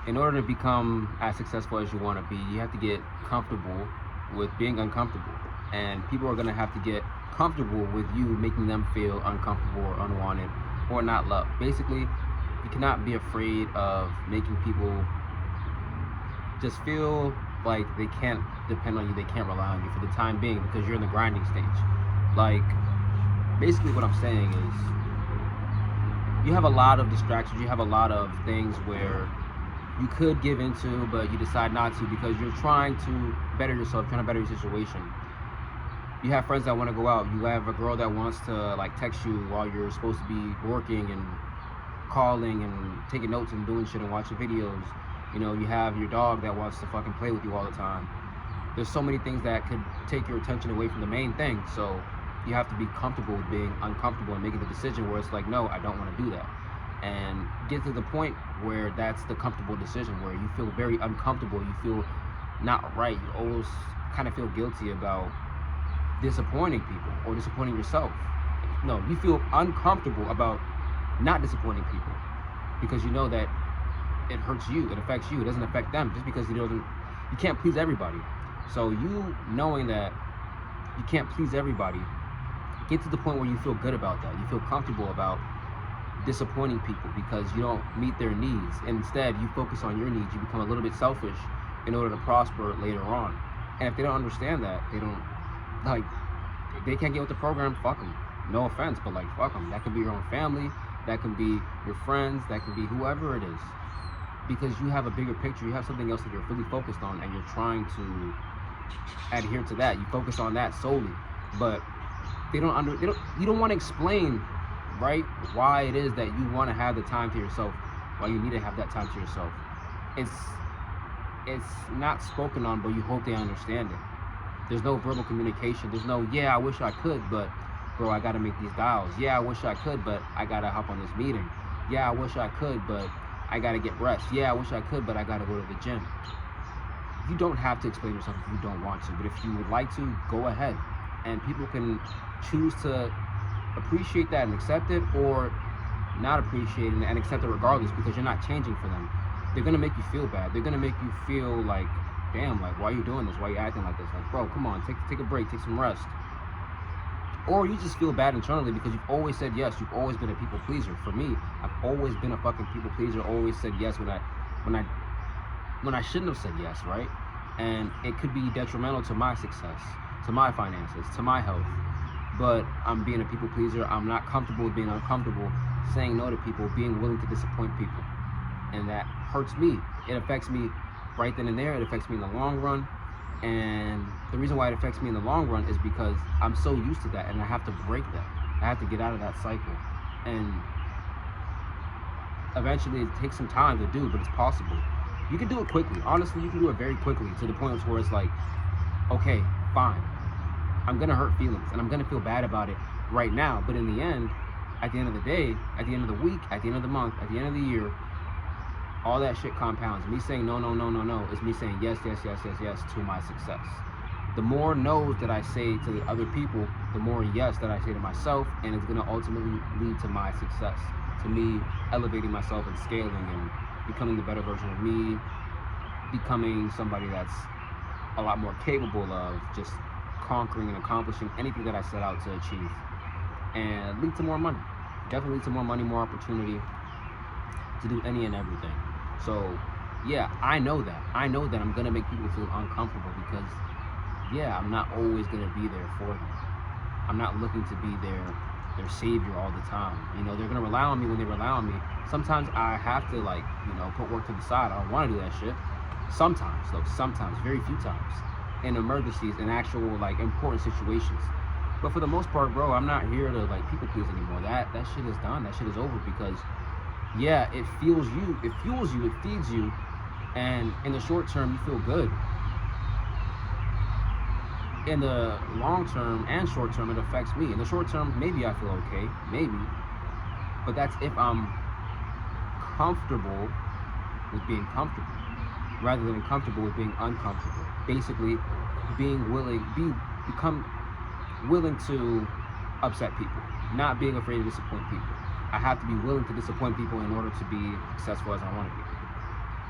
in order to become as successful as you want to be, you have to get comfortable with being uncomfortable. And people are going to have to get comfortable with you making them feel uncomfortable or unwanted or not loved. Basically, you cannot be afraid of making people just feel like they can't depend on you, they can't rely on you for the time being because you're in the grinding stage. Like, basically what I'm saying is you have a lot of distractions, you have a lot of things where you could give into, but you decide not to because you're trying to better yourself, trying to better your situation. You have friends that want to go out. You have a girl that wants to like text you while you're supposed to be working and calling and taking notes and doing shit and watching videos. You know, you have your dog that wants to fucking play with you all the time. There's so many things that could take your attention away from the main thing. So you have to be comfortable with being uncomfortable and making the decision where it's like, no, I don't want to do that. And get to the point where that's the comfortable decision, where you feel very uncomfortable, you feel not right, you always kind of feel guilty about disappointing people or disappointing yourself. No, you feel uncomfortable about not disappointing people because you know that it hurts you, it affects you, it doesn't affect them just because you can't please everybody. So you knowing that you can't please everybody, get to the point where you feel good about that. You feel comfortable about disappointing people because you don't meet their needs. Instead, you focus on your needs. You become a little bit selfish in order to prosper later on. And if they don't understand that, they can't get with the program, fuck them. No offense, but like, fuck them. That could be your own family, that can be your friends, that can be whoever it is. Because you have a bigger picture, you have something else that you're really focused on and you're trying to adhere to that. You focus on that solely. But you don't want to explain, right, why it is that you want to have the time to yourself, why you need to have that time to yourself. It's not spoken on, but you hope they understand it. There's no verbal communication. There's no, yeah, I wish I could, but bro, I gotta make these dials. Yeah, I wish I could, but I gotta hop on this meeting. Yeah, I wish I could, but I gotta get rest. Yeah, I wish I could, but I gotta go to the gym. You don't have to explain yourself if you don't want to, but if you would like to, go ahead. And people can choose to appreciate that and accept it, or not appreciate it and accept it regardless, because you're not changing for them. They're gonna make you feel bad. They're gonna make you feel like, damn, like, why are you doing this? Why are you acting like this? Like, bro, come on, take a break, take some rest. Or you just feel bad internally because you've always said yes. You've always been a people pleaser. For me, I've always been a fucking people pleaser. Always said yes when I shouldn't have said yes, right? And it could be detrimental to my success, to my finances, to my health. But I'm being a people pleaser. I'm not comfortable with being uncomfortable, saying no to people, being willing to disappoint people. And that hurts me. It affects me right then and there. It affects me in the long run. And the reason why it affects me in the long run is because I'm so used to that and I have to break that. I have to get out of that cycle. And eventually it takes some time to do, but it's possible. You can do it quickly. Honestly, you can do it very quickly to the point where it's like, okay, fine. I'm gonna hurt feelings and I'm gonna feel bad about it right now. But in the end, at the end of the day, at the end of the week, at the end of the month, at the end of the year, all that shit compounds. Me saying no is me saying yes to my success. The more no's that I say to the other people, the more yes that I say to myself, and it's gonna ultimately lead to my success, to me elevating myself and scaling and becoming the better version of me, becoming somebody that's a lot more capable of just conquering and accomplishing anything that I set out to achieve, and lead to more money. Definitely lead to more money, more opportunity to do any and everything. So yeah, I know that I'm gonna make people feel uncomfortable because yeah, I'm not always gonna be there for them. I'm not looking to be their savior all the time. You know, they're gonna rely on me when they rely on me. Sometimes I have to, like, you know, put work to the side. I don't want to do that shit. Sometimes, though, very few times, in emergencies, in actual, like, important situations. But for the most part, bro, I'm not here to, like, people please anymore. That shit is done. That shit is over because yeah, it fuels you, it feeds you, and in the short term you feel good. In the long term and short term, it affects me. In the short term, maybe I feel okay, maybe, but that's if I'm comfortable with being comfortable rather than comfortable with being uncomfortable. Basically, become willing to upset people, not being afraid to disappoint people. I have to be willing to disappoint people in order to be successful as I want to be.